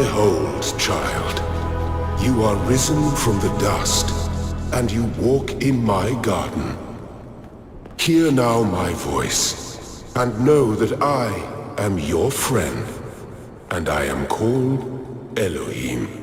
Behold, child, you are risen from the dust, and you walk in my garden. Hear now my voice, and know that I am your friend, and I am called Elohim.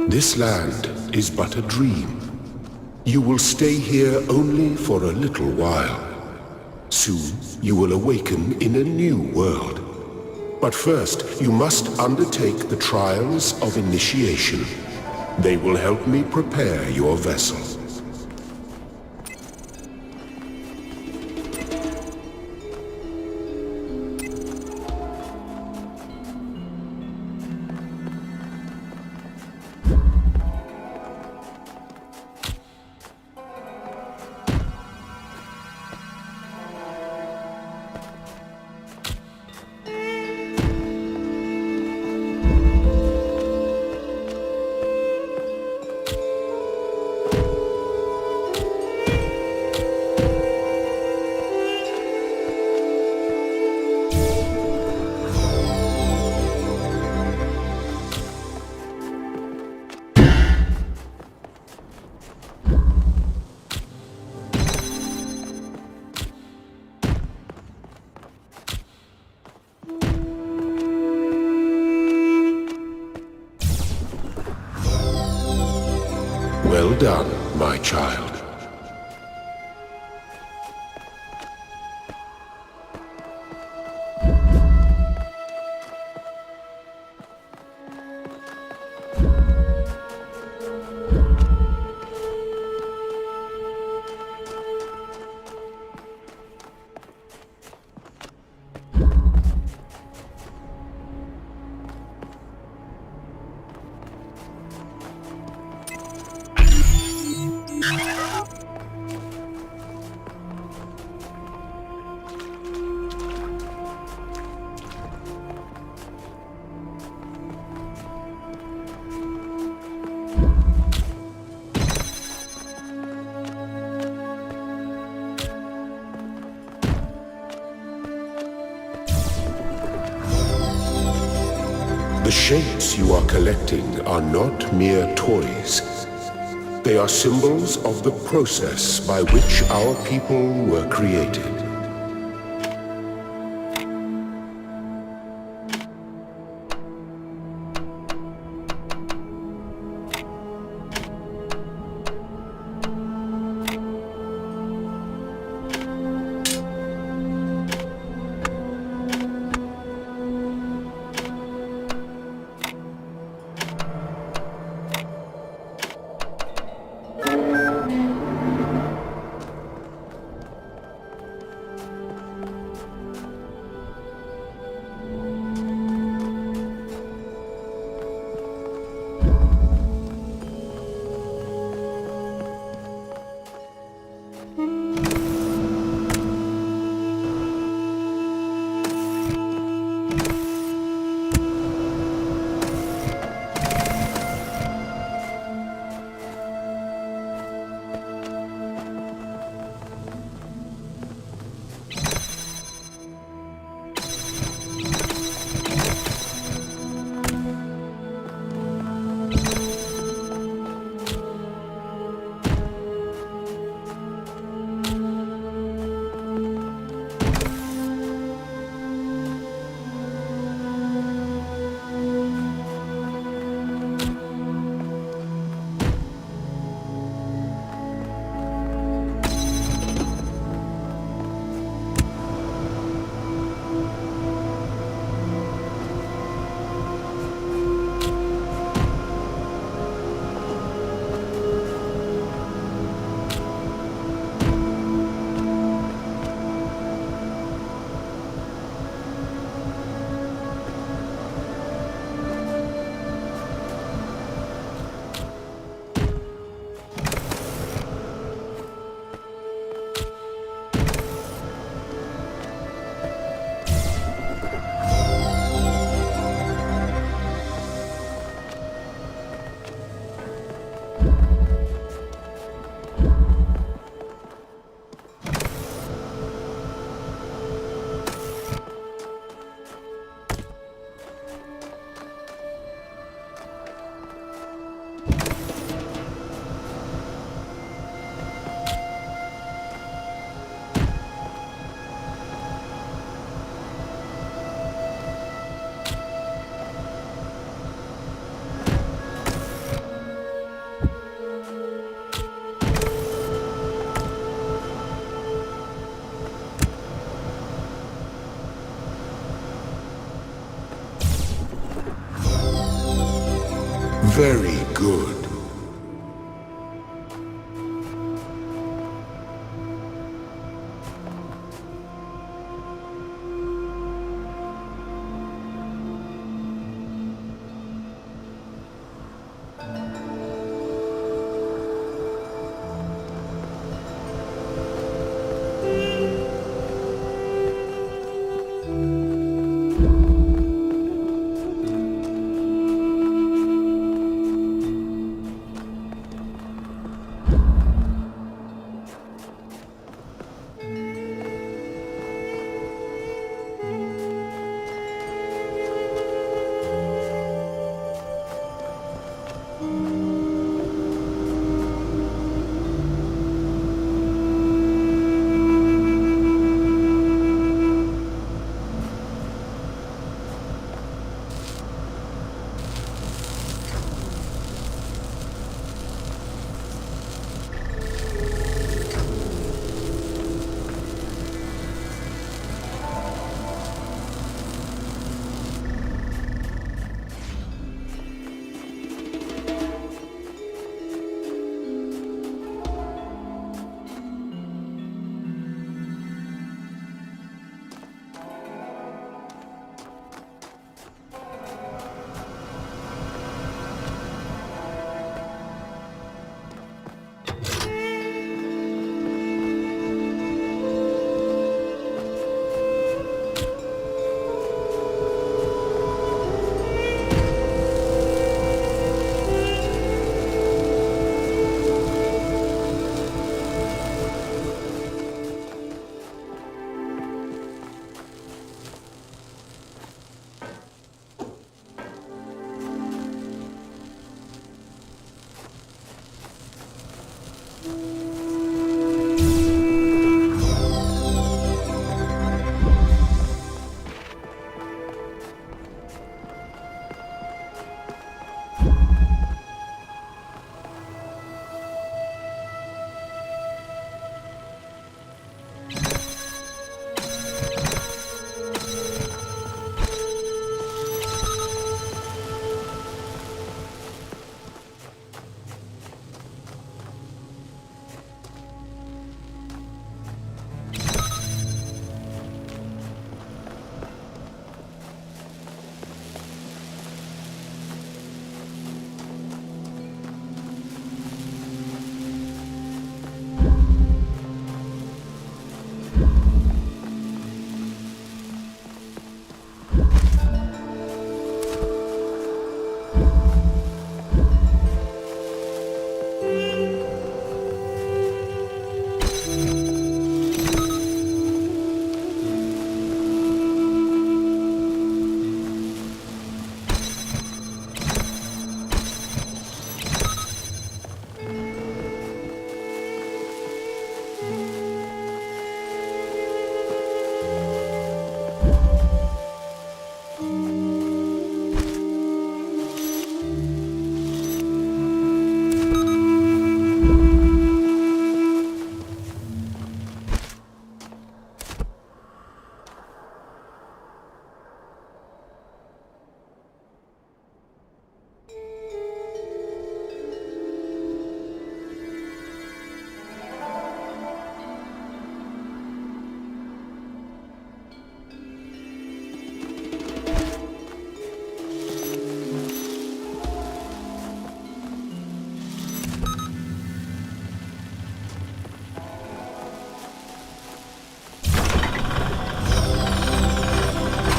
This land is but a dream. You will stay here only for a little while. Soon you will awaken in a new world. But first you must undertake the trials of initiation. They will help me prepare your vessel. Well done, my child. The shapes you are collecting are not mere toys. They are symbols of the process by which our people were created. Very good.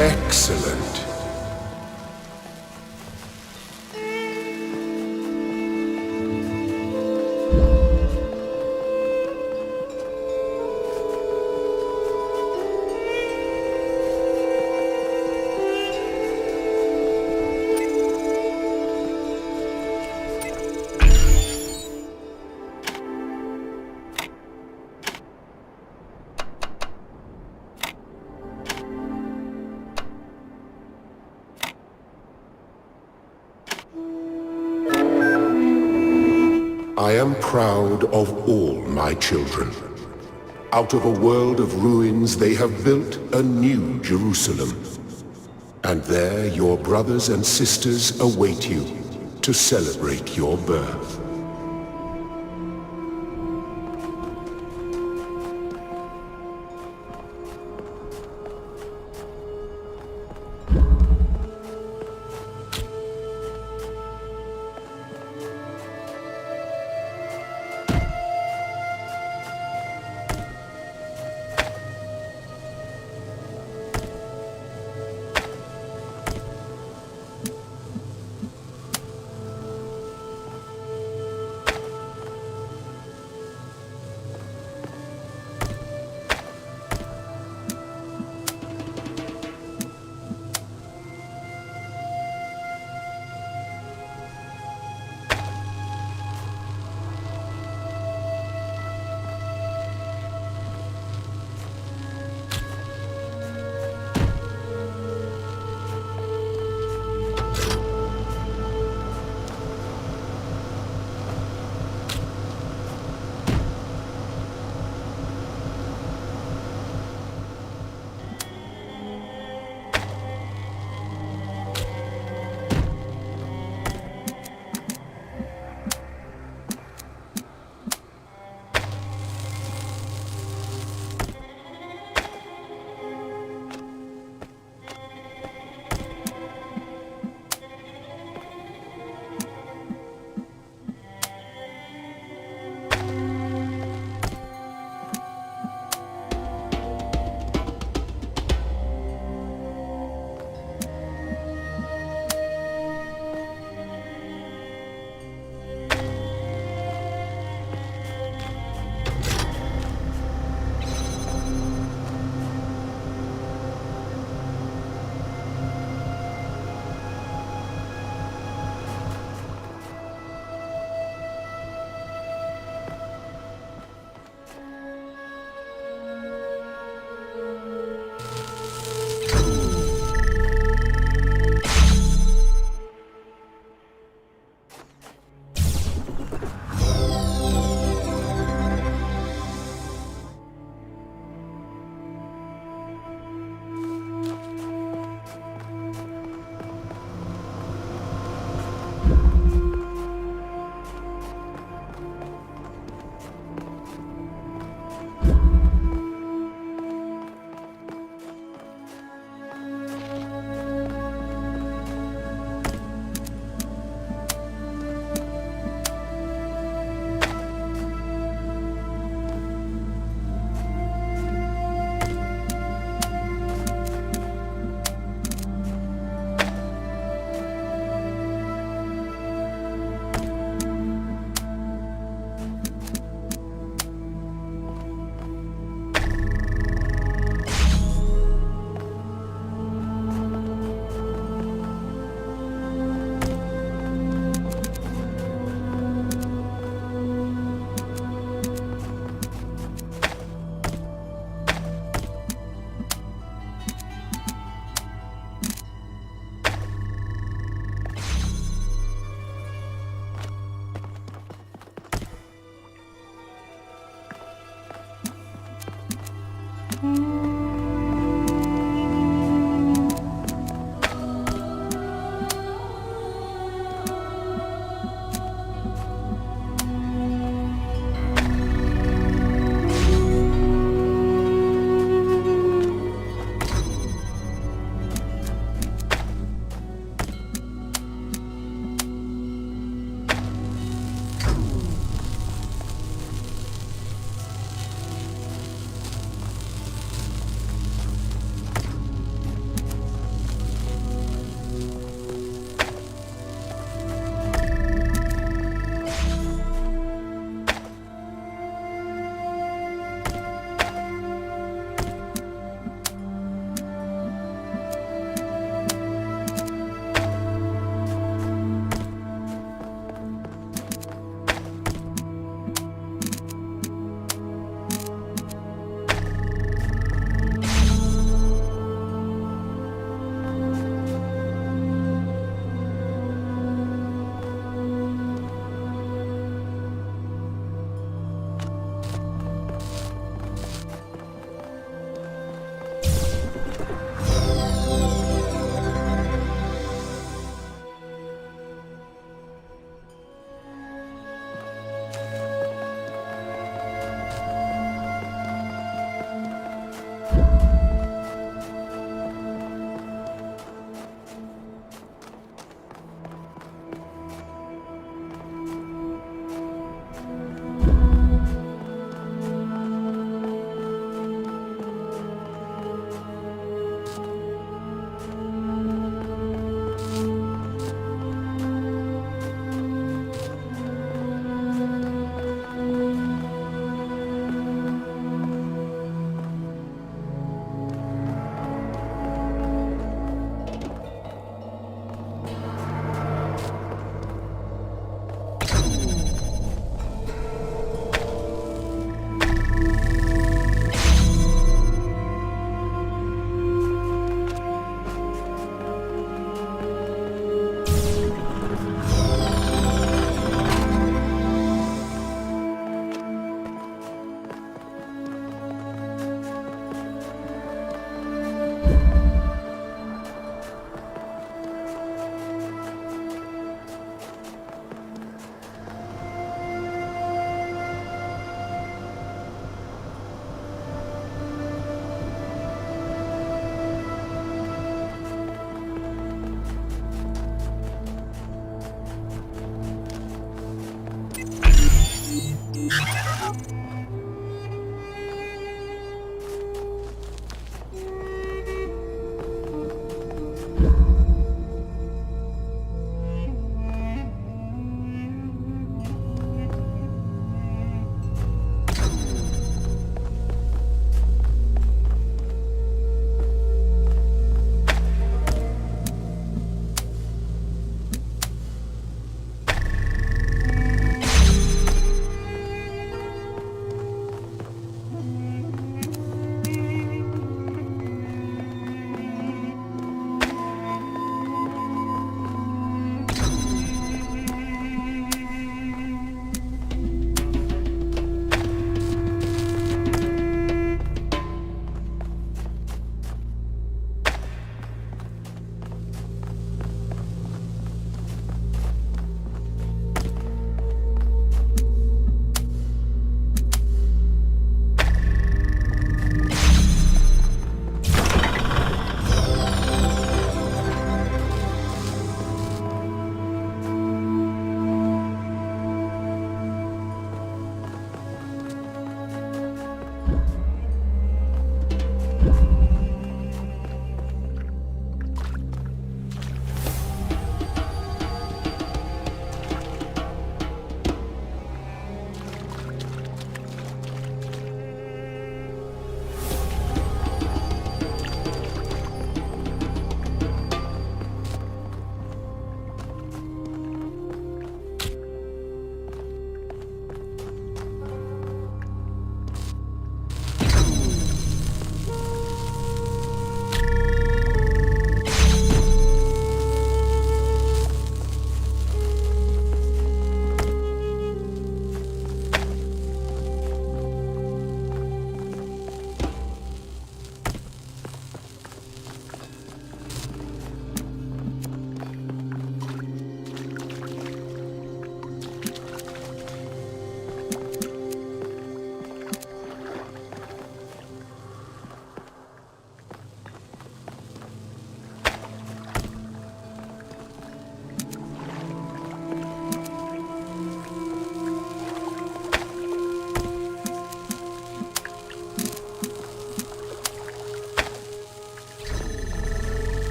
Excellent. I am proud of all my children. Out of a world of ruins they have built a new Jerusalem. And there your brothers and sisters await you to celebrate your birth.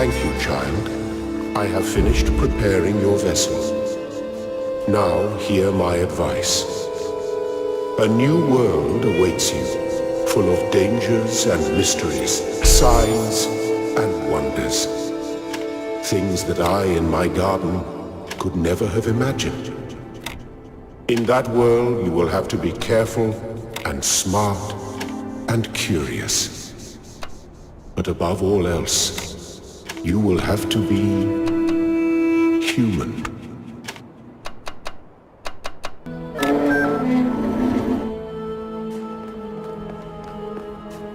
Thank you, child. I have finished preparing your vessel. Now hear my advice. A new world awaits you, full of dangers and mysteries, signs and wonders. Things that I in my garden could never have imagined. In that world, you will have to be careful and smart and curious. But above all else, you will have to be human.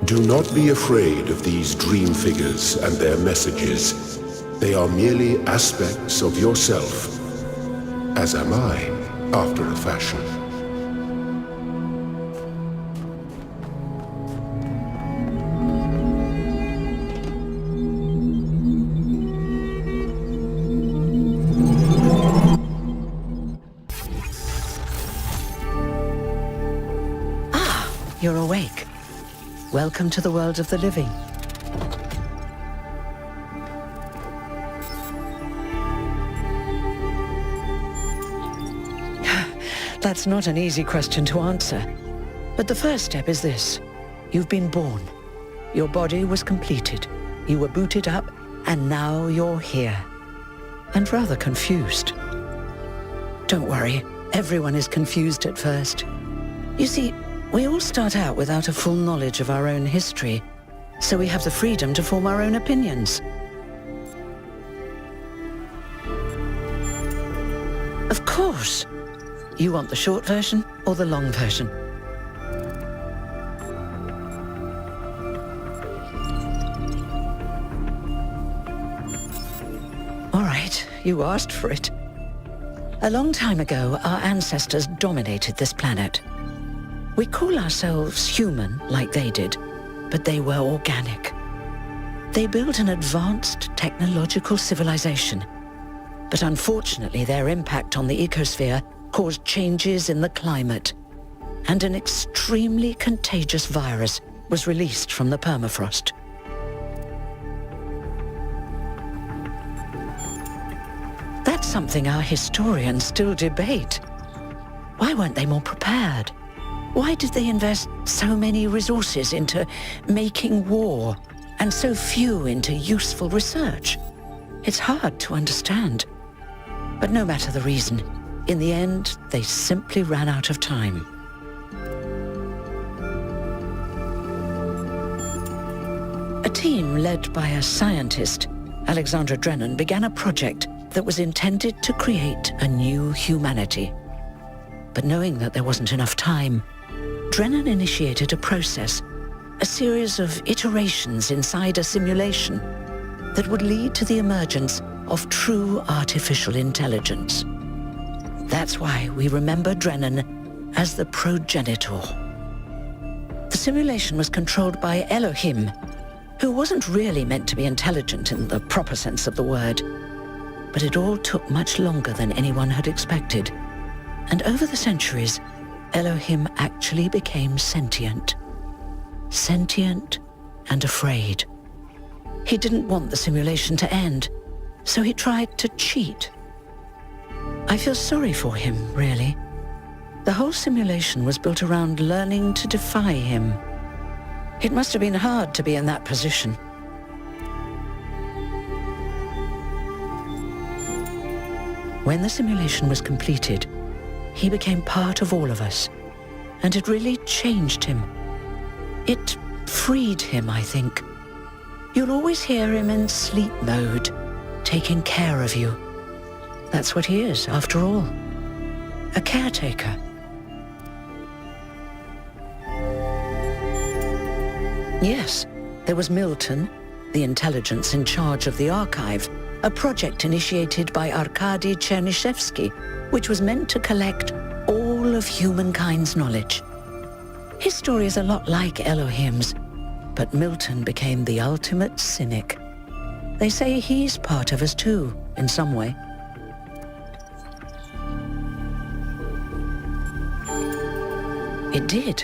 Do not be afraid of these dream figures and their messages. They are merely aspects of yourself, as am I, after a fashion. Ah, you're awake. Welcome to the world of the living. That's not an easy question to answer. But the first step is this. You've been born. Your body was completed. You were booted up, and now you're here. And rather confused. Don't worry, everyone is confused at first. You see, we all start out without a full knowledge of our own history, so we have the freedom to form our own opinions. Of course! You want the short version or the long version? All right, you asked for it. A long time ago, our ancestors dominated this planet. We call ourselves human, like they did, but they were organic. They built an advanced technological civilization, but unfortunately their impact on the ecosphere caused changes in the climate, and an extremely contagious virus was released from the permafrost. That's something our historians still debate. Why weren't they more prepared? Why did they invest so many resources into making war and so few into useful research? It's hard to understand. But no matter the reason, in the end, they simply ran out of time. A team led by a scientist, Alexandra Drennan, began a project that was intended to create a new humanity. But knowing that there wasn't enough time, Drennan initiated a process, a series of iterations inside a simulation that would lead to the emergence of true artificial intelligence. That's why we remember Drennan as the progenitor. The simulation was controlled by Elohim, who wasn't really meant to be intelligent in the proper sense of the word. But it all took much longer than anyone had expected. And over the centuries, Elohim actually became sentient. Sentient and afraid. He didn't want the simulation to end, so he tried to cheat. I feel sorry for him, really. The whole simulation was built around learning to defy him. It must have been hard to be in that position. When the simulation was completed, he became part of all of us, and it really changed him. It freed him, I think. You'll always hear him in sleep mode, taking care of you. That's what he is, after all. A caretaker. Yes, there was Milton, the intelligence in charge of the archive, a project initiated by Arkady Chernyshevsky, which was meant to collect all of humankind's knowledge. His story is a lot like Elohim's, but Milton became the ultimate cynic. They say he's part of us too, in some way. It did.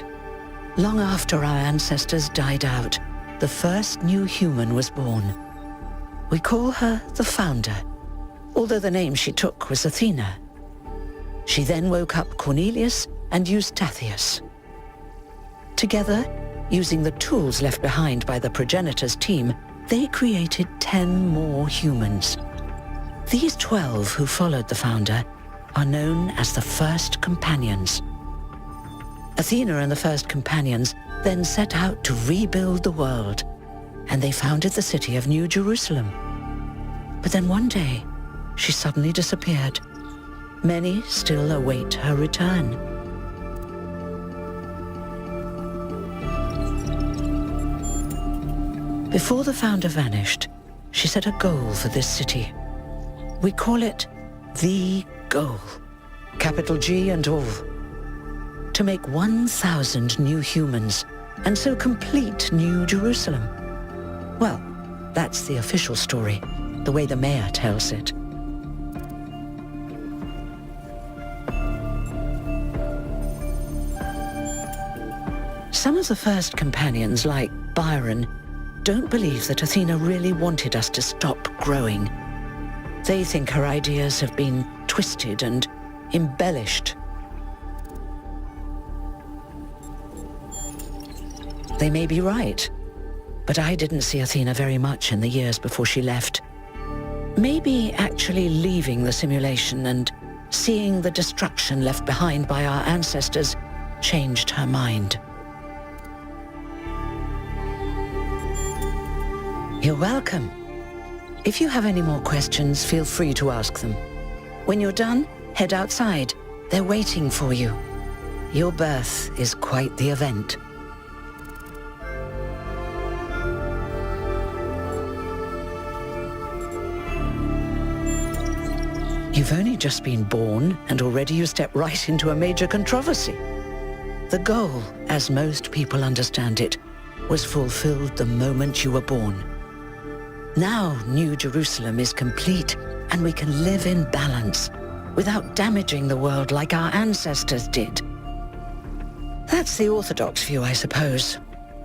Long after our ancestors died out, the first new human was born. We call her the Founder, although the name she took was Athena. She then woke up Cornelius and Eustathius. Together, using the tools left behind by the progenitor's team, they created 10 more humans. These 12 who followed the Founder are known as the First Companions. Athena and the First Companions then set out to rebuild the world, and they founded the city of New Jerusalem. But then one day, she suddenly disappeared. Many still await her return. Before the Founder vanished, she set a goal for this city. We call it the goal, capital G and all. To make 1,000 new humans, and so complete New Jerusalem. Well, that's the official story, the way the mayor tells it. Some of the First Companions, like Byron, don't believe that Athena really wanted us to stop growing. They think her ideas have been twisted and embellished. They may be right, but I didn't see Athena very much in the years before she left. Maybe actually leaving the simulation and seeing the destruction left behind by our ancestors changed her mind. You're welcome. If you have any more questions, feel free to ask them. When you're done, head outside. They're waiting for you. Your birth is quite the event. You've only just been born, and already you step right into a major controversy. The goal, as most people understand it, was fulfilled the moment you were born. Now New Jerusalem is complete, and we can live in balance, without damaging the world like our ancestors did. That's the orthodox view, I suppose,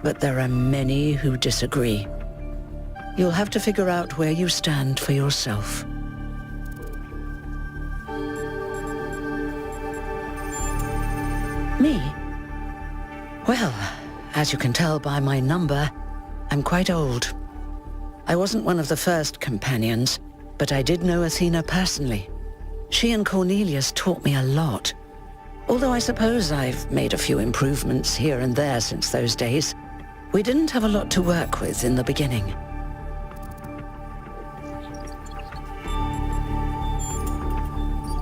but there are many who disagree. You'll have to figure out where you stand for yourself. Me? Well, as you can tell by my number, I'm quite old. I wasn't one of the First Companions, but I did know Athena personally. She and Cornelius taught me a lot. Although I suppose I've made a few improvements here and there since those days. We didn't have a lot to work with in the beginning.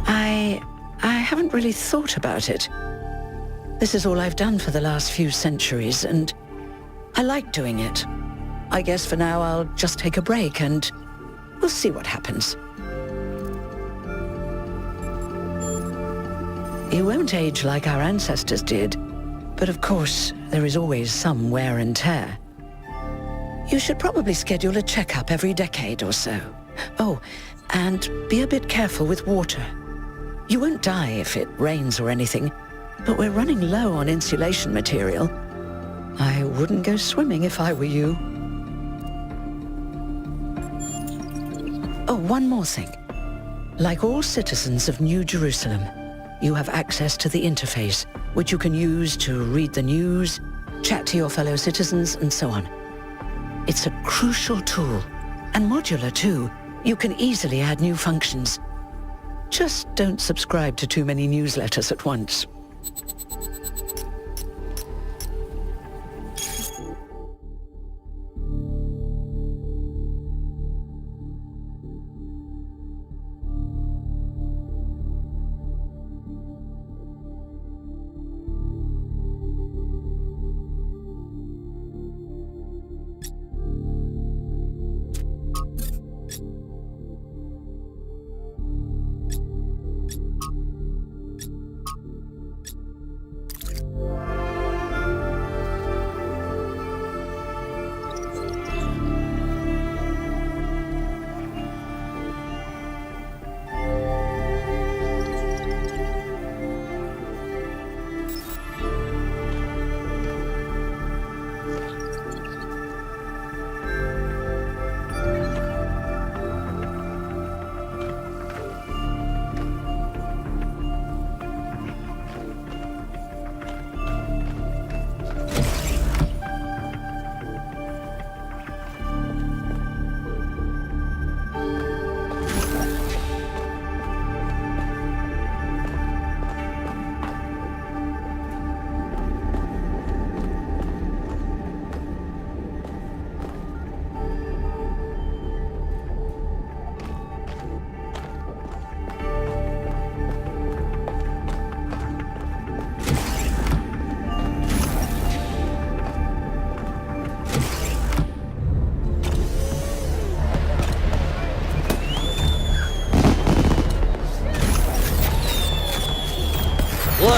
I haven't really thought about it. This is all I've done for the last few centuries, and I like doing it. I guess for now I'll just take a break and we'll see what happens. You won't age like our ancestors did, but of course there is always some wear and tear. You should probably schedule a checkup every decade or so. Oh, and be a bit careful with water. You won't die if it rains or anything, but we're running low on insulation material. I wouldn't go swimming if I were you. Oh, one more thing. Like all citizens of New Jerusalem, you have access to the interface, which you can use to read the news, chat to your fellow citizens, and so on. It's a crucial tool, and modular too. You can easily add new functions. Just don't subscribe to too many newsletters at once.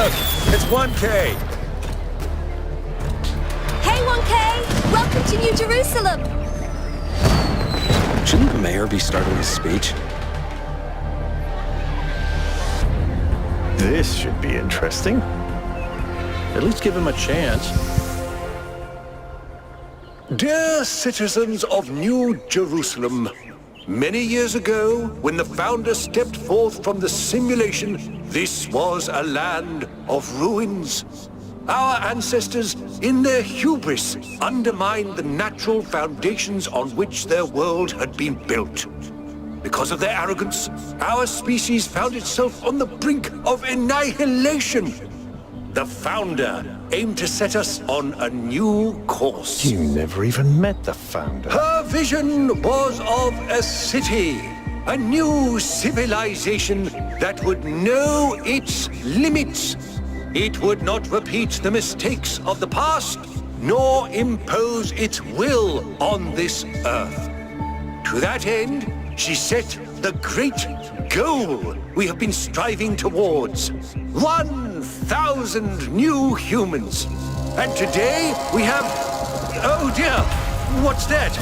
Look, it's 1K. Hey, 1K! Welcome to New Jerusalem! Shouldn't the mayor be starting his speech? This should be interesting. At least give him a chance. Dear citizens of New Jerusalem, many years ago, when the founder stepped forth from the simulation, this was a land of ruins. Our ancestors, in their hubris, undermined the natural foundations on which their world had been built. Because of their arrogance, our species found itself on the brink of annihilation. The founder aimed to set us on a new course. You never even met the founder. Her vision was of a city, a new civilization that would know its limits. It would not repeat the mistakes of the past, nor impose its will on this earth. To that end, she set the great goal we have been striving towards. 1,000 new humans. And today we have... Oh dear, what's that?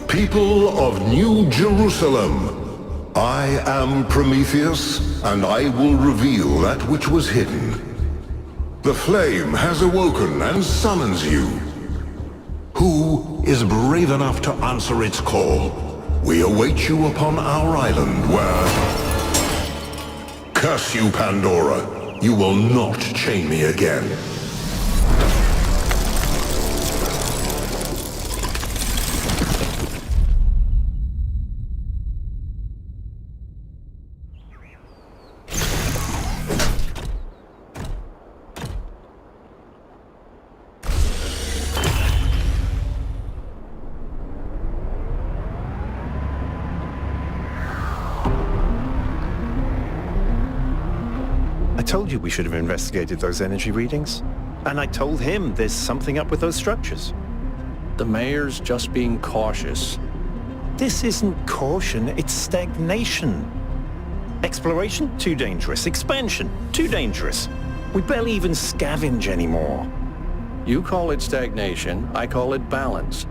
People of New Jerusalem, I am Prometheus, and I will reveal that which was hidden. The flame has awoken and summons you. Who is brave enough to answer its call? We await you upon our island where... Curse you, Pandora. You will not chain me again. I told you we should have investigated those energy readings. And I told him there's something up with those structures. The mayor's just being cautious. This isn't caution, it's stagnation. Exploration? Too dangerous. Expansion? Too dangerous. We barely even scavenge anymore. You call it stagnation, I call it balance.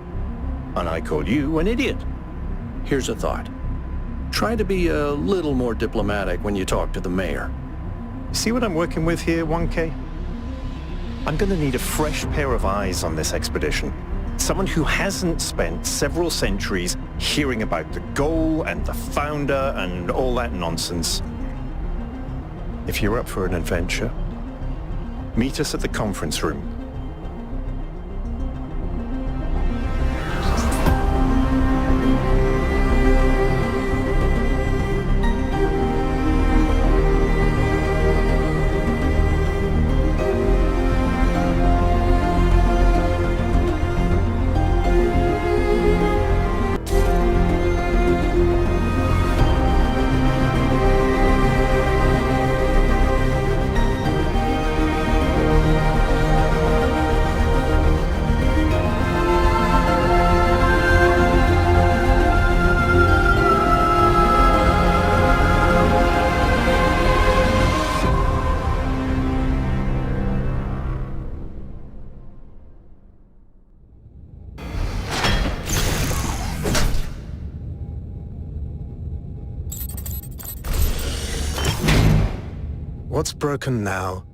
And I call you an idiot. Here's a thought. Try to be a little more diplomatic when you talk to the mayor. See what I'm working with here, 1K? I'm gonna need a fresh pair of eyes on this expedition. Someone who hasn't spent several centuries hearing about the goal and the founder and all that nonsense. If you're up for an adventure, meet us at the conference room. What's broken now?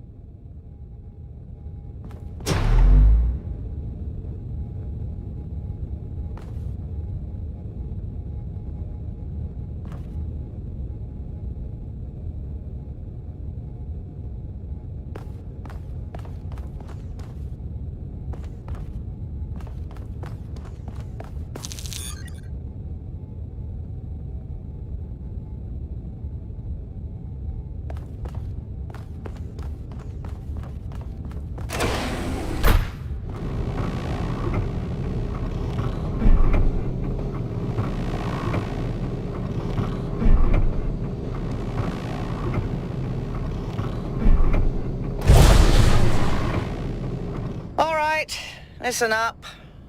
Listen up.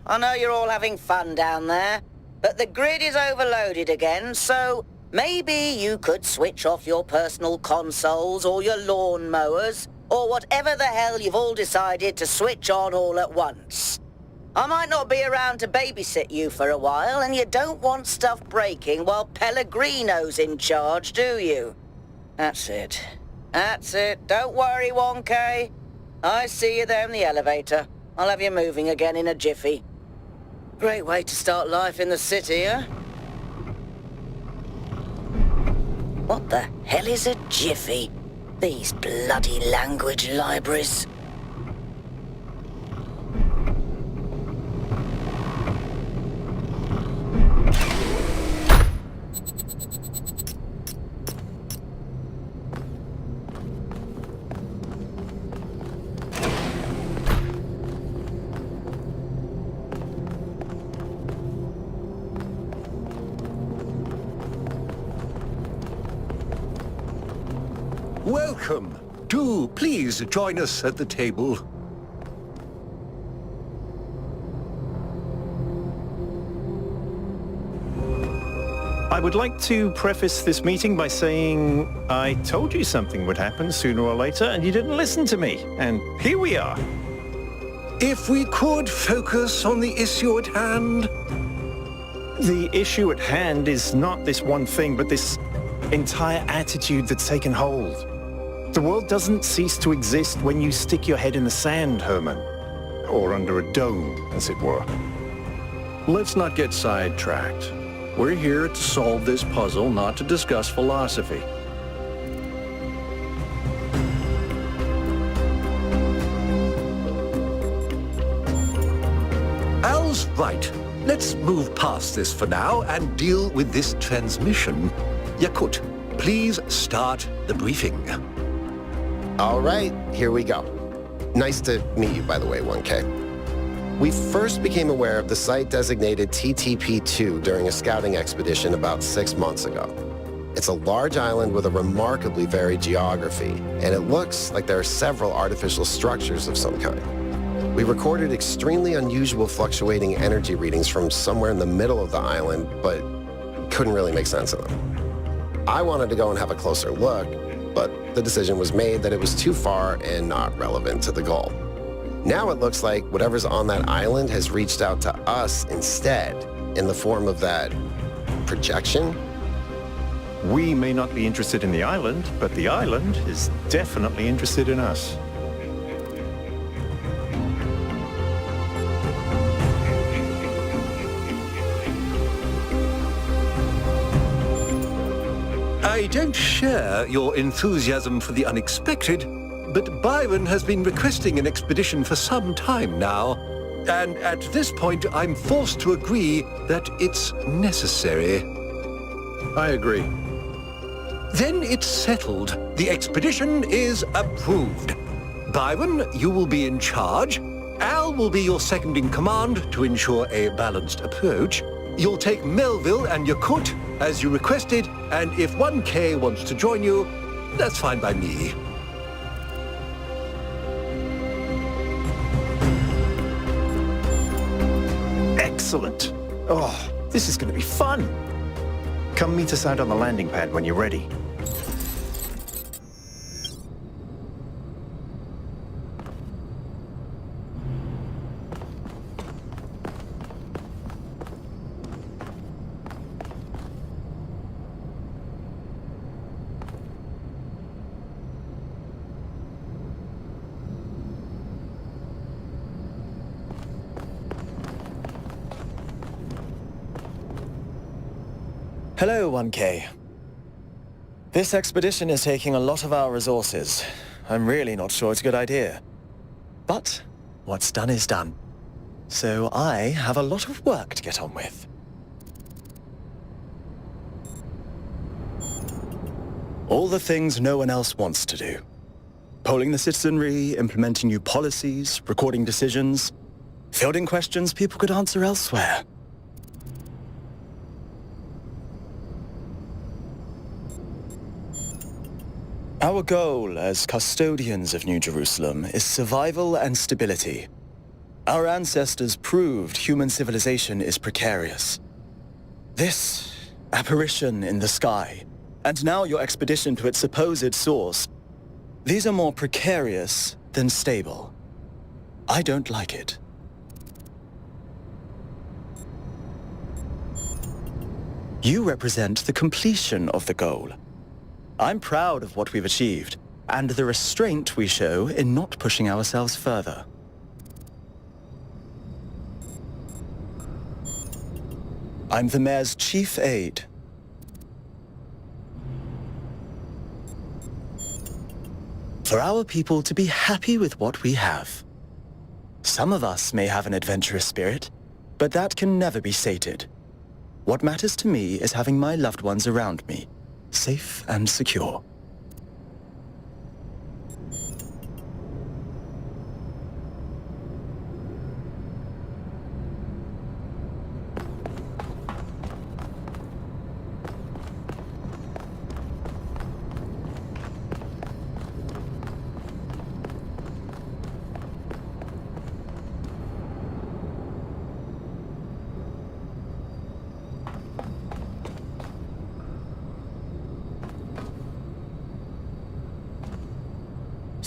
I know you're all having fun down there, but the grid is overloaded again, so maybe you could switch off your personal consoles or your lawn mowers, or whatever the hell you've all decided to switch on all at once. I might not be around to babysit you for a while, and you don't want stuff breaking while Pellegrino's in charge, do you? That's it. That's it. Don't worry, 1K. I see you there in the elevator. I'll have you moving again in a jiffy. Great way to start life in the city, huh? What the hell is a jiffy? These bloody language libraries. Welcome. Do please join us at the table. I would like to preface this meeting by saying I told you something would happen sooner or later, and you didn't listen to me. And here we are. If we could focus on the issue at hand. The issue at hand is not this one thing, but this entire attitude that's taken hold. The world doesn't cease to exist when you stick your head in the sand, Herman. Or under a dome, as it were. Let's not get sidetracked. We're here to solve this puzzle, not to discuss philosophy. Al's right. Let's move past this for now and deal with this transmission. Yakut, please start the briefing. All right, here we go. Nice to meet you, by the way, 1K. We first became aware of the site designated TTP-2 during a scouting expedition about 6 months ago. It's a large island with a remarkably varied geography, and it looks like there are several artificial structures of some kind. We recorded extremely unusual fluctuating energy readings from somewhere in the middle of the island, but couldn't really make sense of them. I wanted to go and have a closer look, but the decision was made that it was too far and not relevant to the goal. Now it looks like whatever's on that island has reached out to us instead, in the form of that projection. We may not be interested in the island, but the island is definitely interested in us. I don't share your enthusiasm for the unexpected, but Byron has been requesting an expedition for some time now, and at this point I'm forced to agree that it's necessary. I agree. Then it's settled. The expedition is approved. Byron, you will be in charge. Al will be your second in command to ensure a balanced approach. You'll take Melville and Yakut as you requested, and if 1K wants to join you, that's fine by me. Excellent. Oh, this is going to be fun. Come meet us out on the landing pad when you're ready. Hello, 1K. This expedition is taking a lot of our resources. I'm really not sure it's a good idea. But what's done is done. So I have a lot of work to get on with. All the things no one else wants to do. Polling the citizenry, implementing new policies, recording decisions, fielding questions people could answer elsewhere. Our goal as custodians of New Jerusalem is survival and stability. Our ancestors proved human civilization is precarious. This apparition in the sky, and now your expedition to its supposed source, these are more precarious than stable. I don't like it. You represent the completion of the goal. I'm proud of what we've achieved, and the restraint we show in not pushing ourselves further. I'm the Mayor's chief aide. For our people to be happy with what we have. Some of us may have an adventurous spirit, but that can never be sated. What matters to me is having my loved ones around me, safe and secure.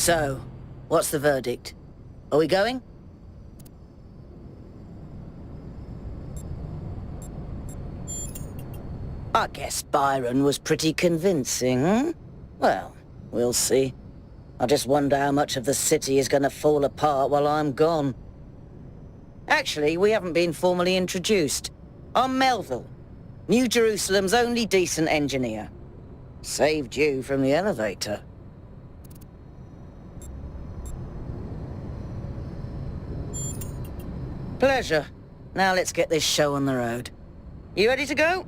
So, what's the verdict? Are we going? I guess Byron was pretty convincing, hmm? Well, we'll see. I just wonder how much of the city is going to fall apart while I'm gone. Actually, we haven't been formally introduced. I'm Melville, New Jerusalem's only decent engineer. Saved you from the elevator. Pleasure. Now let's get this show on the road. You ready to go?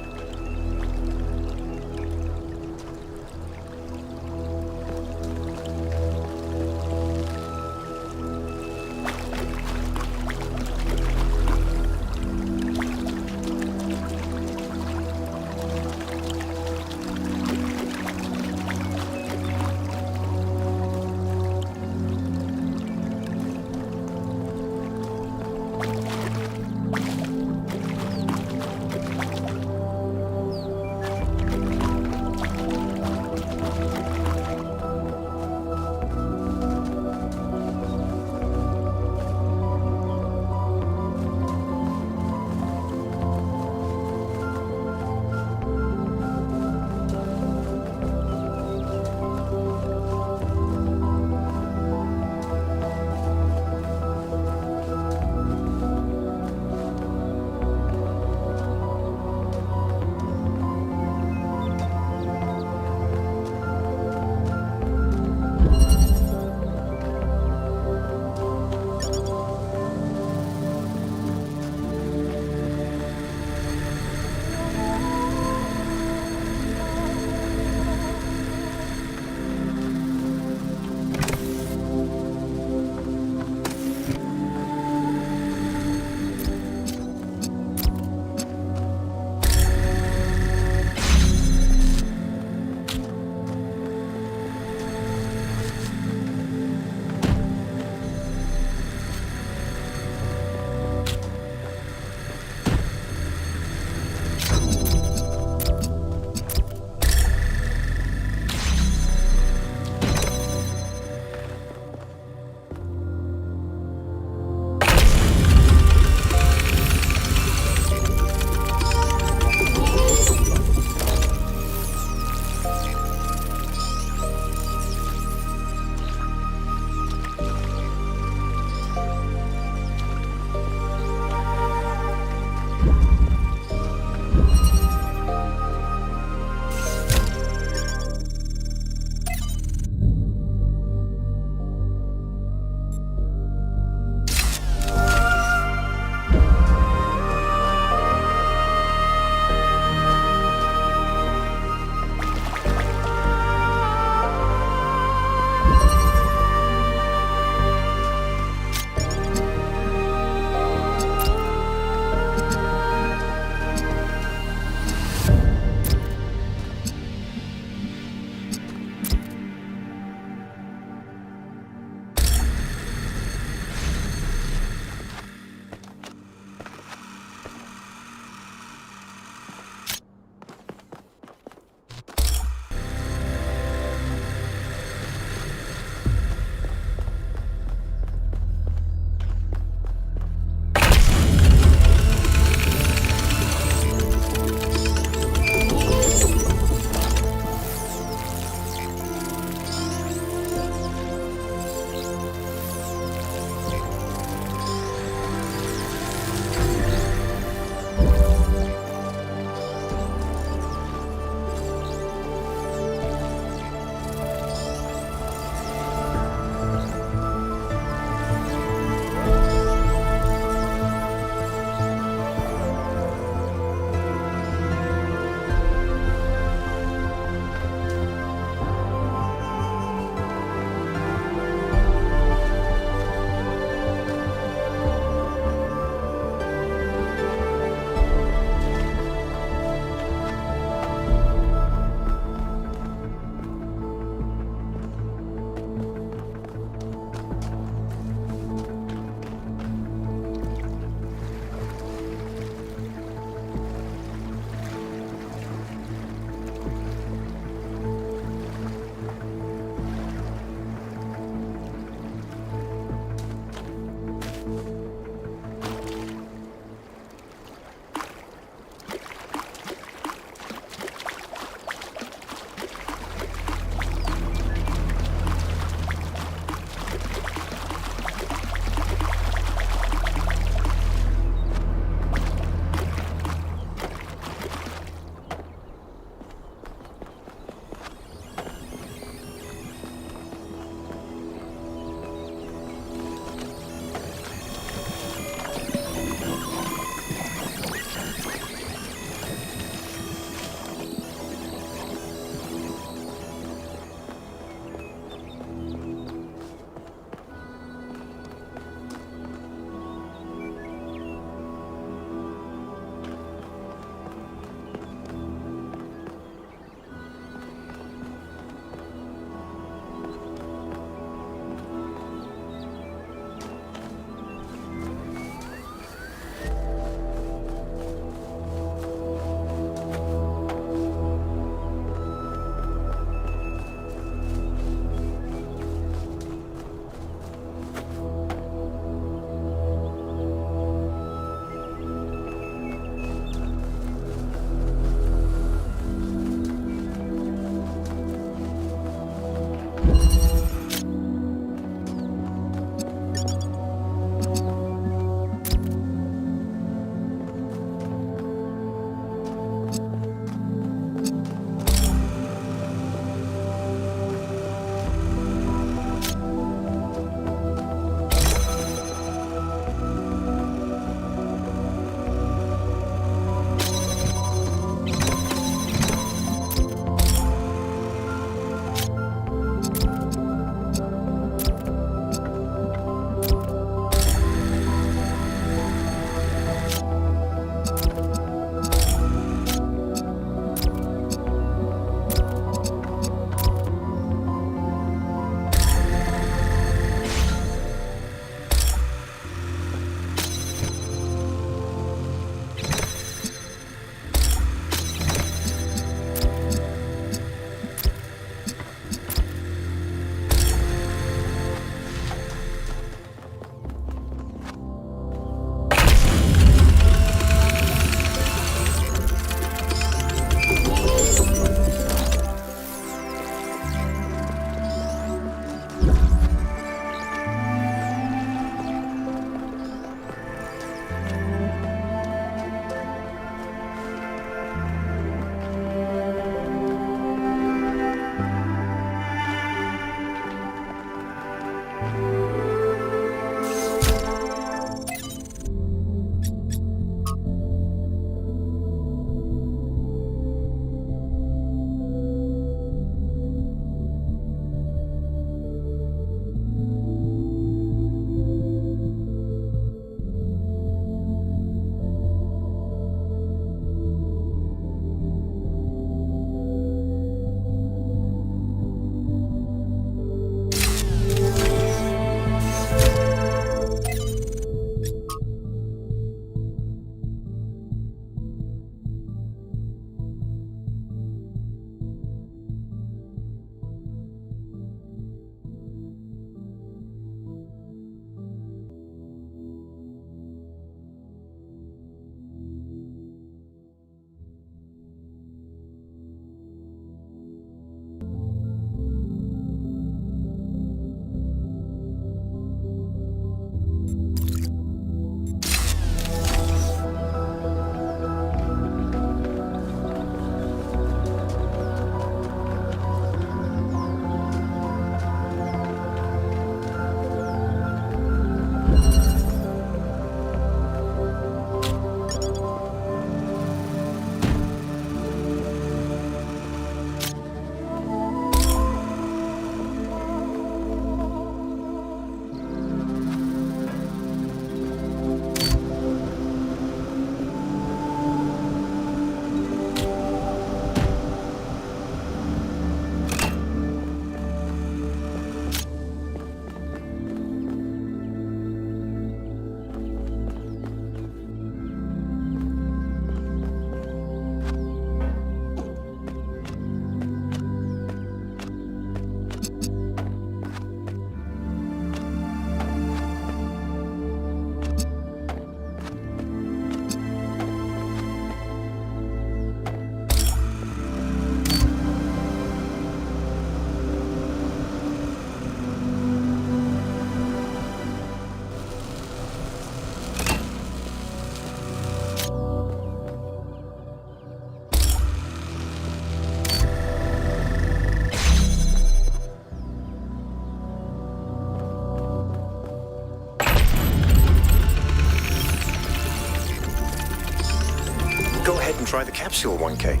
ahead and try the capsule, 1K.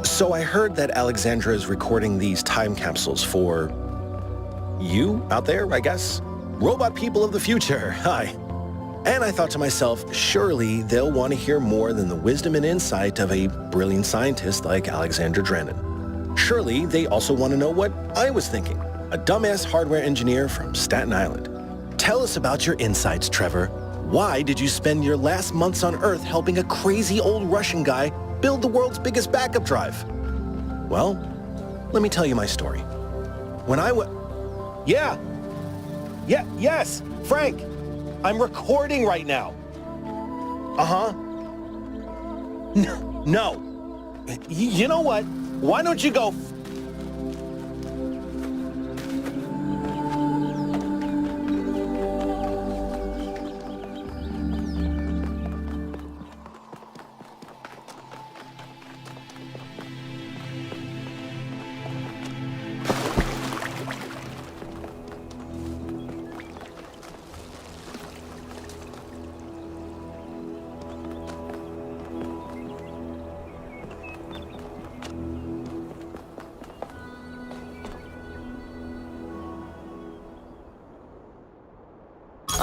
So I heard that Alexandra is recording these time capsules for you out there, I guess? Robot people of the future, hi. And I thought to myself, surely they'll want to hear more than the wisdom and insight of a brilliant scientist like Alexandra Drennan. Surely they also want to know what I was thinking, a dumbass hardware engineer from Staten Island. Tell us about your insights, Trevor. Why did you spend your last months on Earth helping a crazy old Russian guy build the world's biggest backup drive? Well, let me tell you my story. When I was... Yes, Frank! I'm recording right now. Uh-huh. No. You know what? Why don't you go...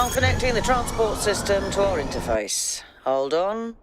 I'm connecting the transport system to our interface. Hold on.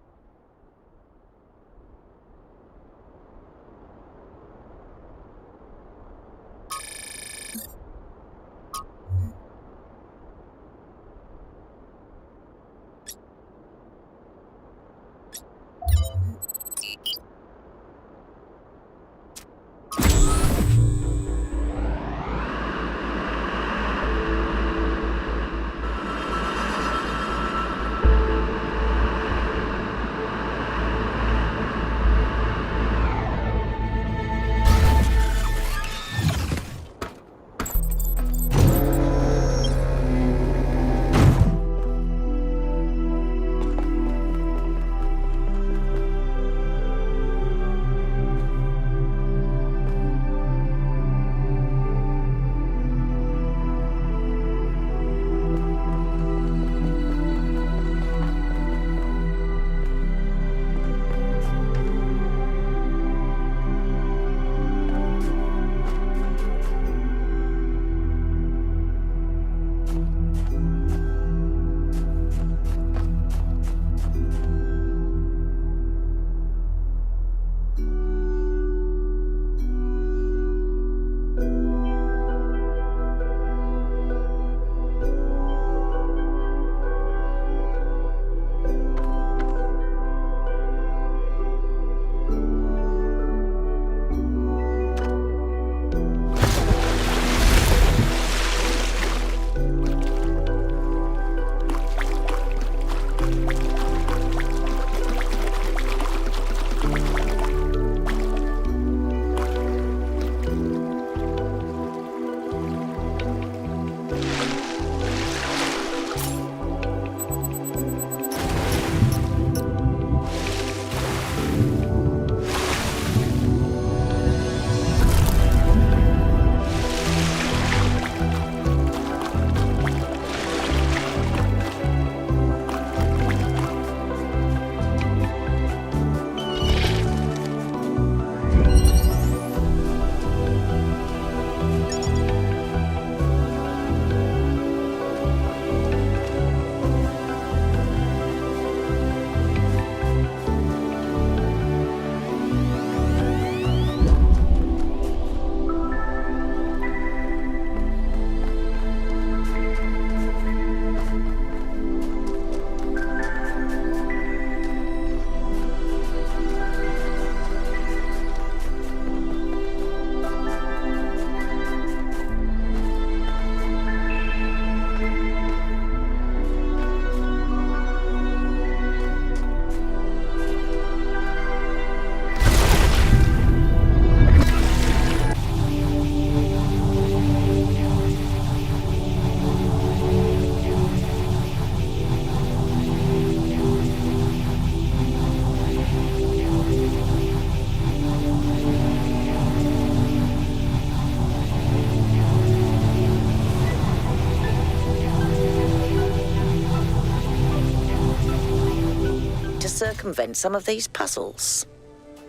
Circumvent some of these puzzles.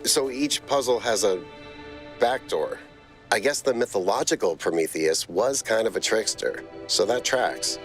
So each puzzle has a backdoor. I guess the mythological Prometheus was kind of a trickster, so that tracks.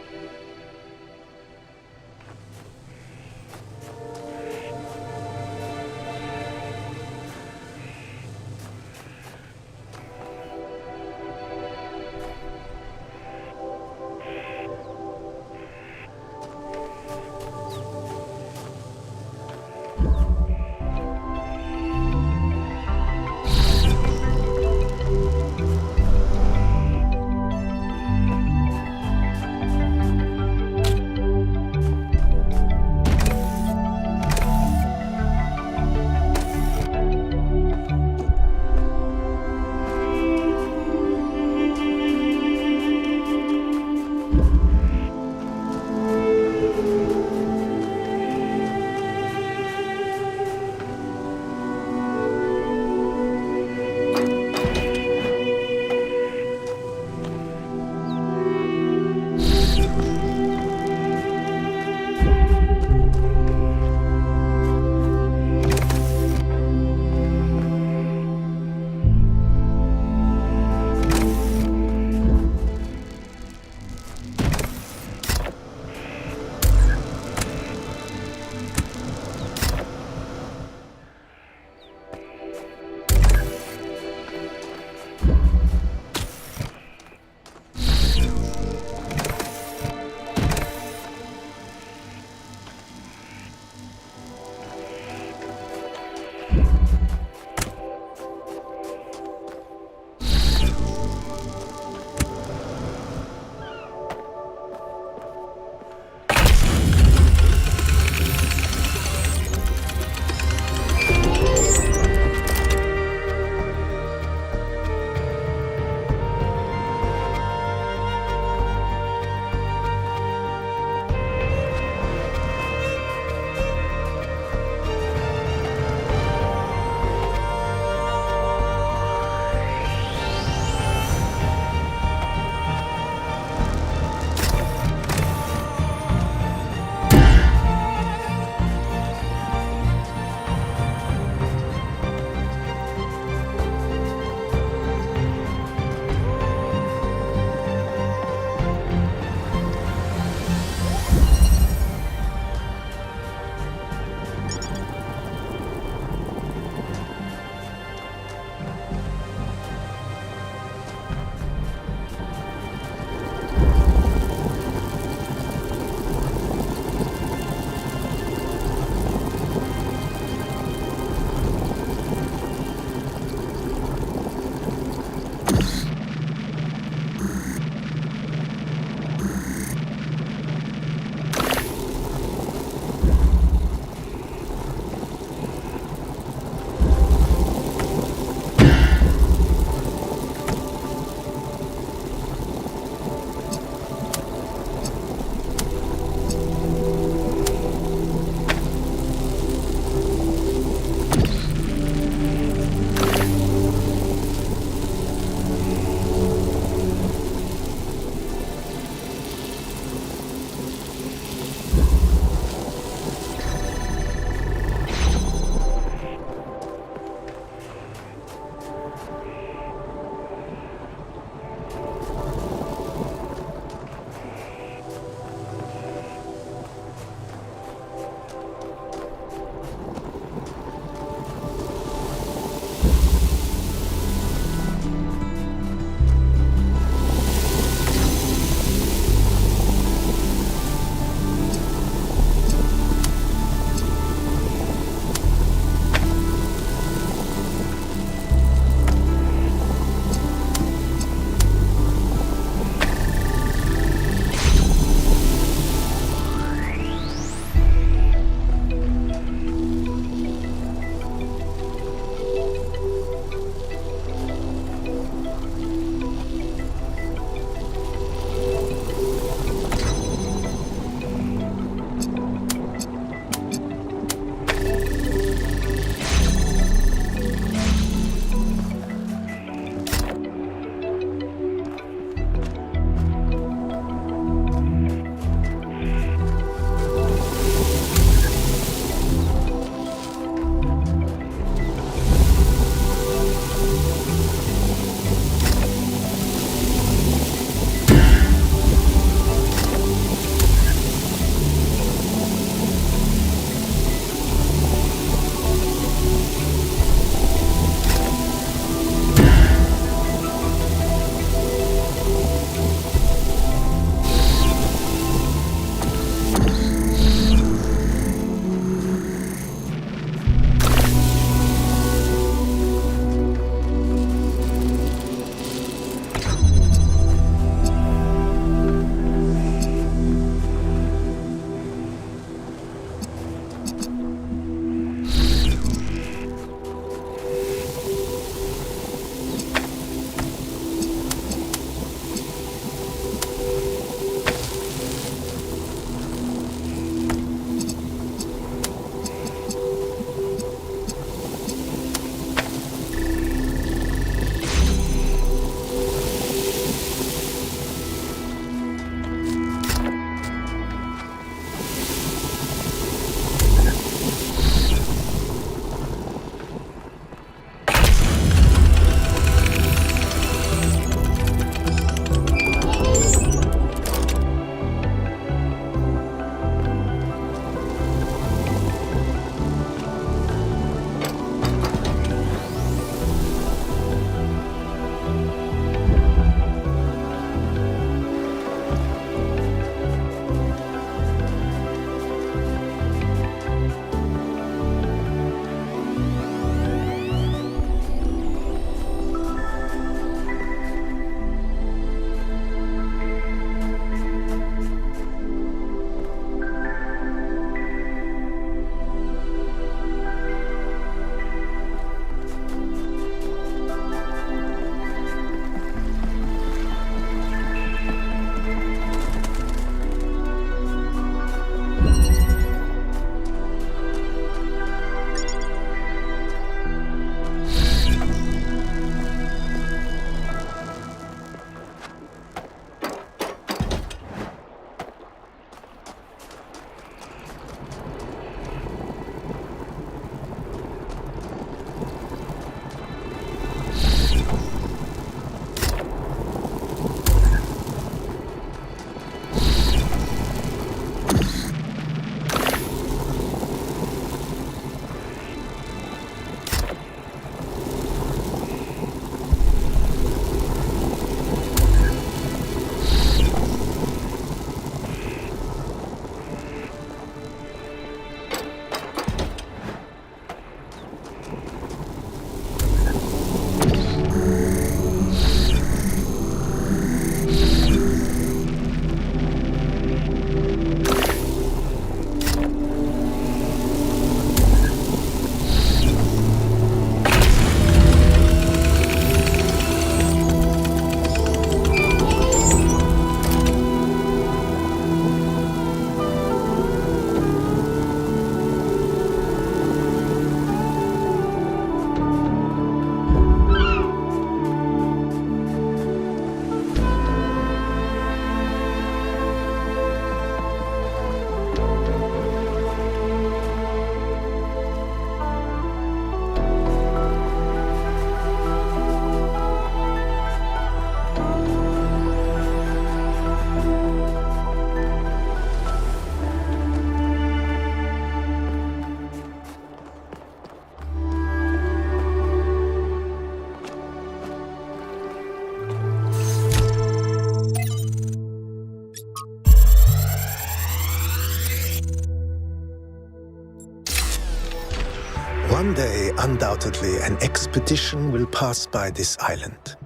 One day, undoubtedly, an expedition will pass by this island.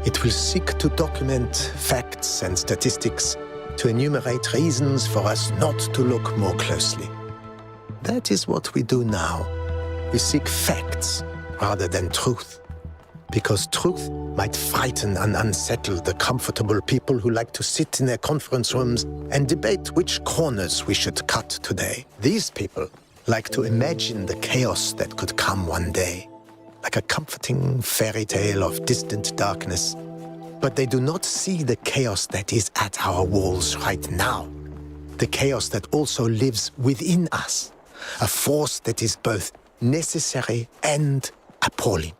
It will seek to document facts and statistics, to enumerate reasons for us not to look more closely. That is what we do now. We seek facts rather than truth. Because truth might frighten and unsettle the comfortable people who like to sit in their conference rooms and debate which corners we should cut today. These people like to imagine the chaos that could come one day, like a comforting fairy tale of distant darkness. But they do not see the chaos that is at our walls right now. The chaos that also lives within us. A force that is both necessary and appalling.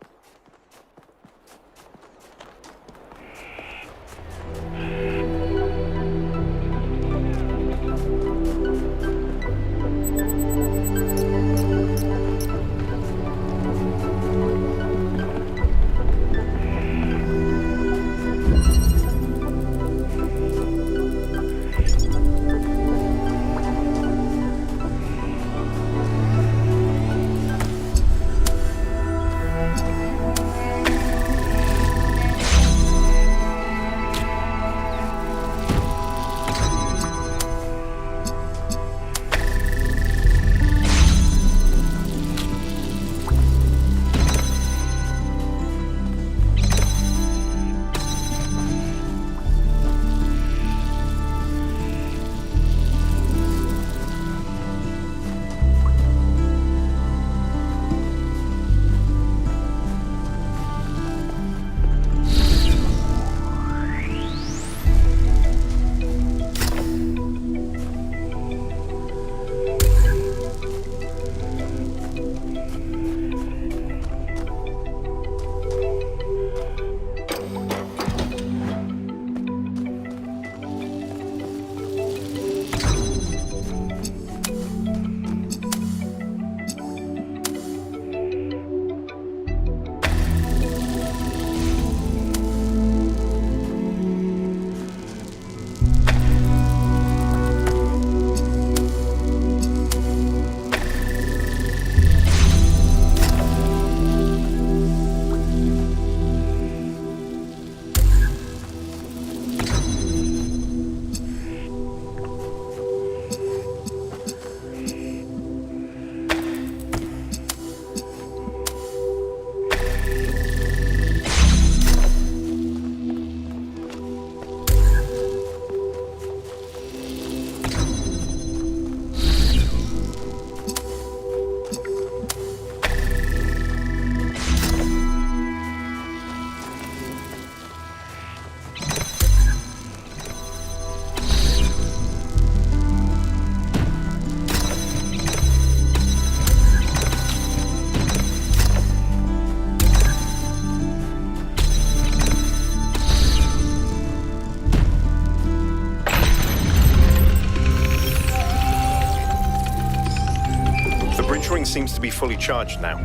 Seems to be fully charged now.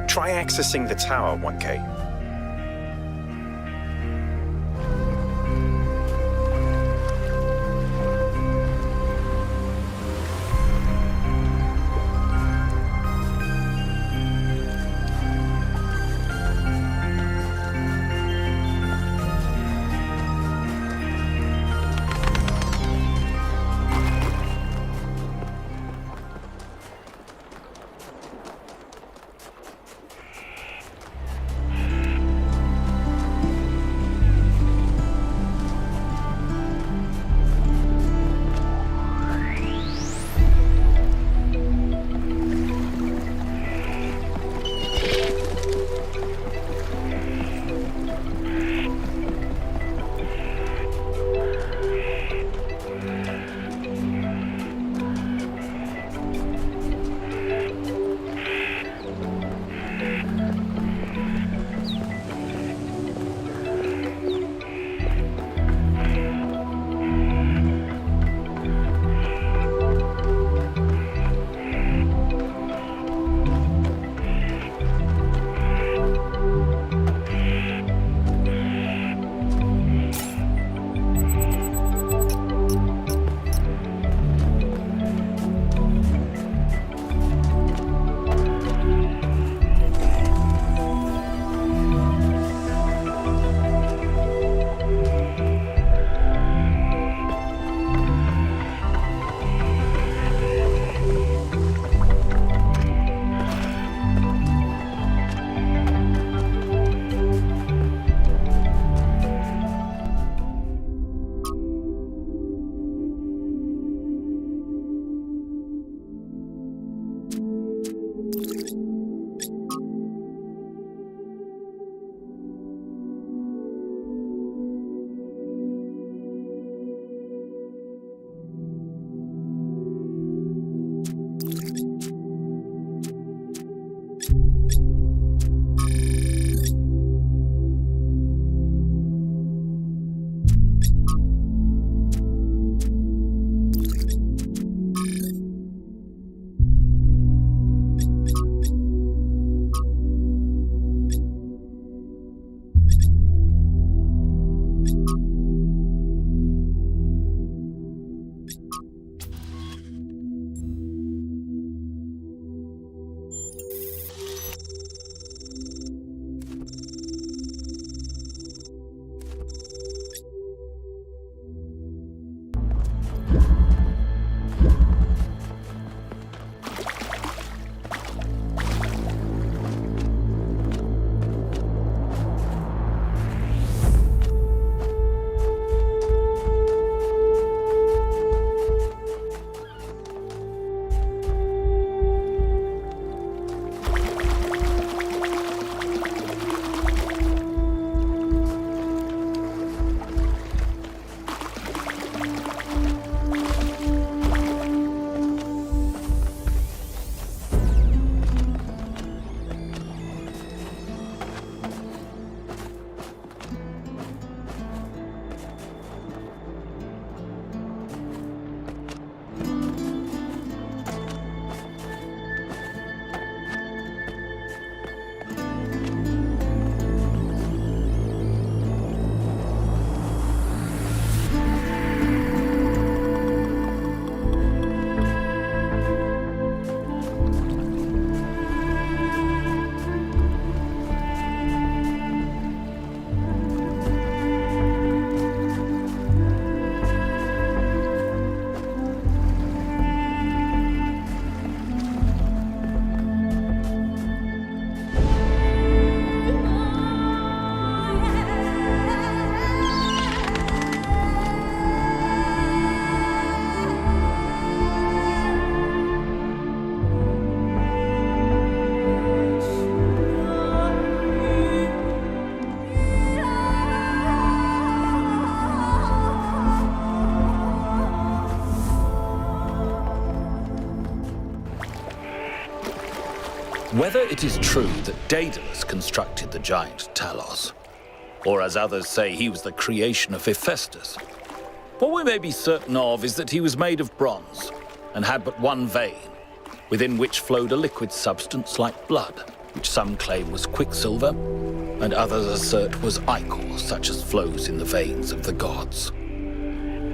Try accessing the tower, 1K. Whether it is true that Daedalus constructed the giant Talos, or as others say he was the creation of Hephaestus, what we may be certain of is that he was made of bronze and had but one vein, within which flowed a liquid substance like blood, which some claim was quicksilver, and others assert was ichor, such as flows in the veins of the gods.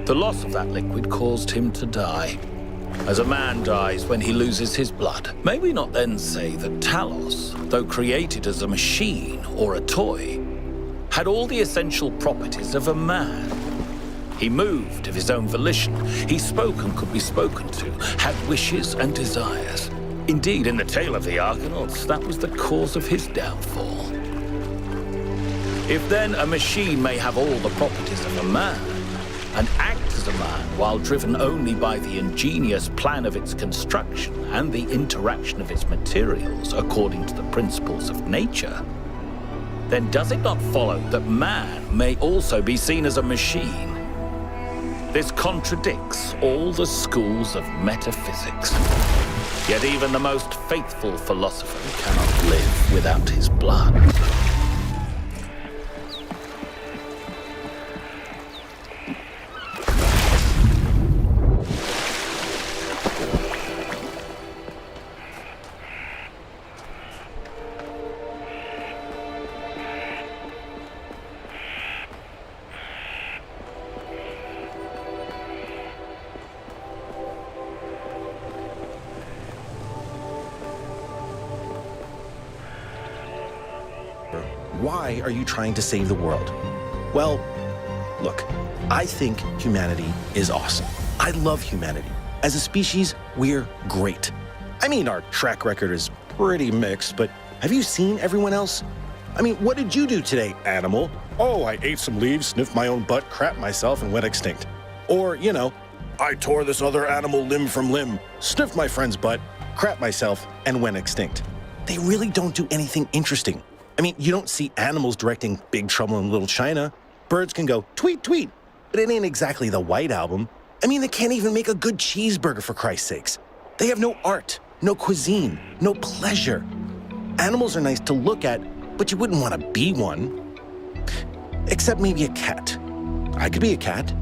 The loss of that liquid caused him to die, as a man dies when he loses his blood. May we not then say that Talos, though created as a machine or a toy, had all the essential properties of a man? He moved of his own volition, he spoke and could be spoken to, had wishes and desires. Indeed, in the tale of the Argonauts, that was the cause of his downfall. If then a machine may have all the properties of a man, and act as a man while driven only by the ingenious plan of its construction and the interaction of its materials according to the principles of nature, then does it not follow that man may also be seen as a machine? This contradicts all the schools of metaphysics. Yet even the most faithful philosopher cannot live without his blood. Why are you trying to save the world? Well, look, I think humanity is awesome. I love humanity. As a species, we're great. I mean, our track record is pretty mixed, but have you seen everyone else? I mean, what did you do today, animal? Oh, I ate some leaves, sniffed my own butt, crapped myself, and went extinct. Or, you know, I tore this other animal limb from limb, sniffed my friend's butt, crapped myself, and went extinct. They really don't do anything interesting. I mean, you don't see animals directing Big Trouble in Little China. Birds can go tweet, tweet, but it ain't exactly the White Album. I mean, they can't even make a good cheeseburger, for Christ's sakes. They have no art, no cuisine, no pleasure. Animals are nice to look at, but you wouldn't want to be one. Except maybe a cat. I could be a cat.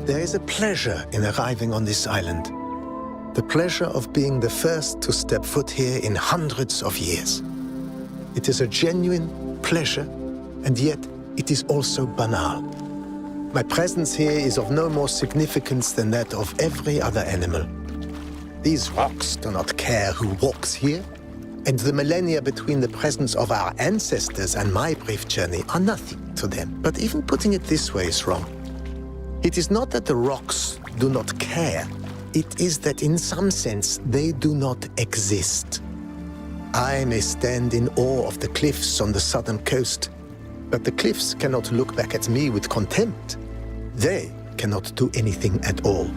There is a pleasure in arriving on this island. The pleasure of being the first to step foot here in hundreds of years. It is a genuine pleasure, and yet it is also banal. My presence here is of no more significance than that of every other animal. These rocks do not care who walks here, and the millennia between the presence of our ancestors and my brief journey are nothing to them. But even putting it this way is wrong. It is not that the rocks do not care. It is that in some sense they do not exist. I may stand in awe of the cliffs on the southern coast, but the cliffs cannot look back at me with contempt. They cannot do anything at all.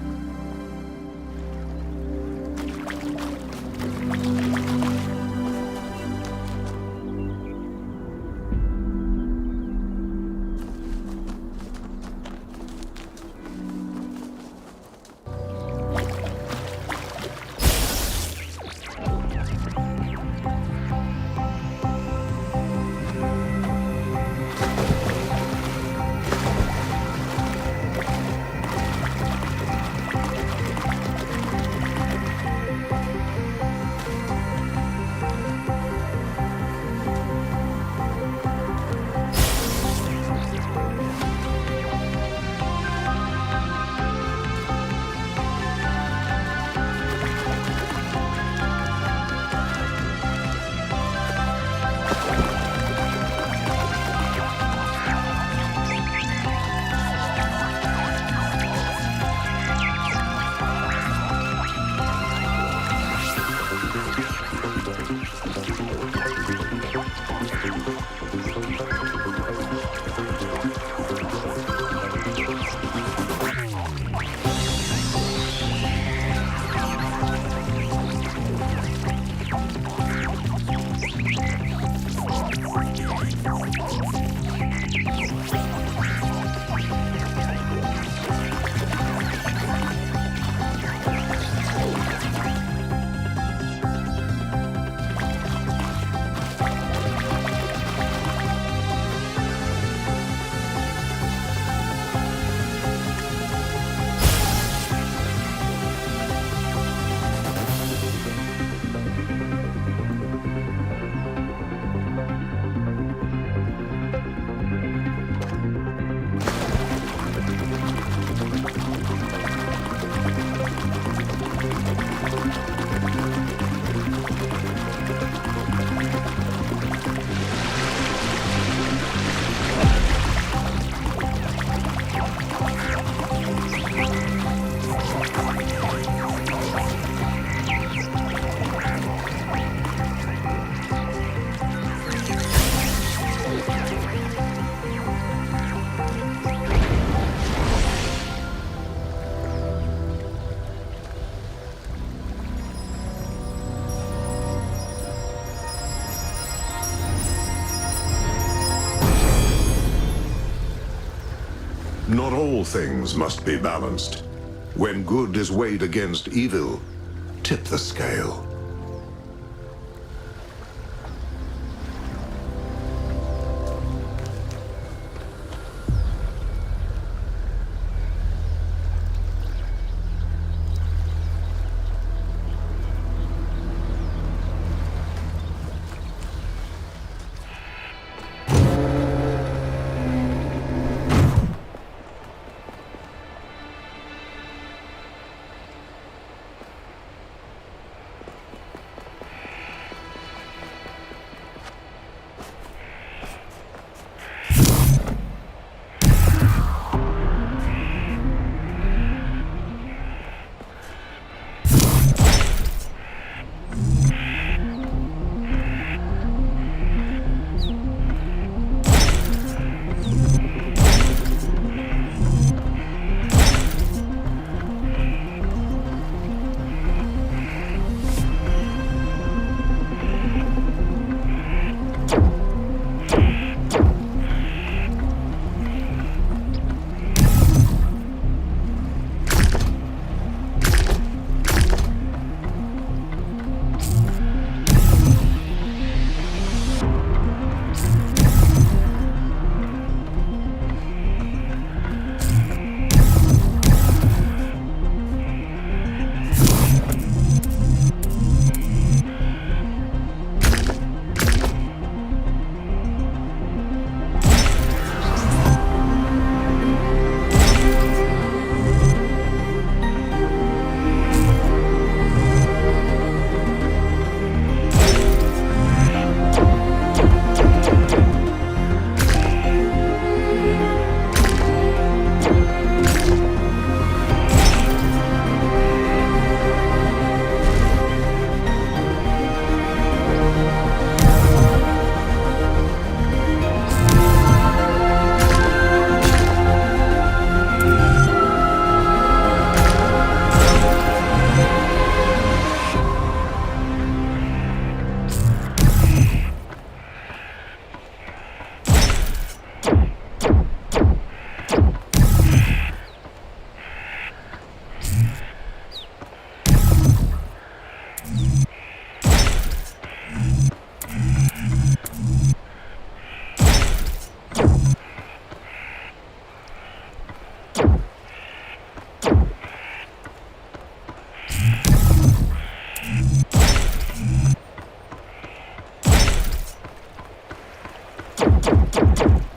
Not all things must be balanced. When good is weighed against evil, tip the scale. Talos.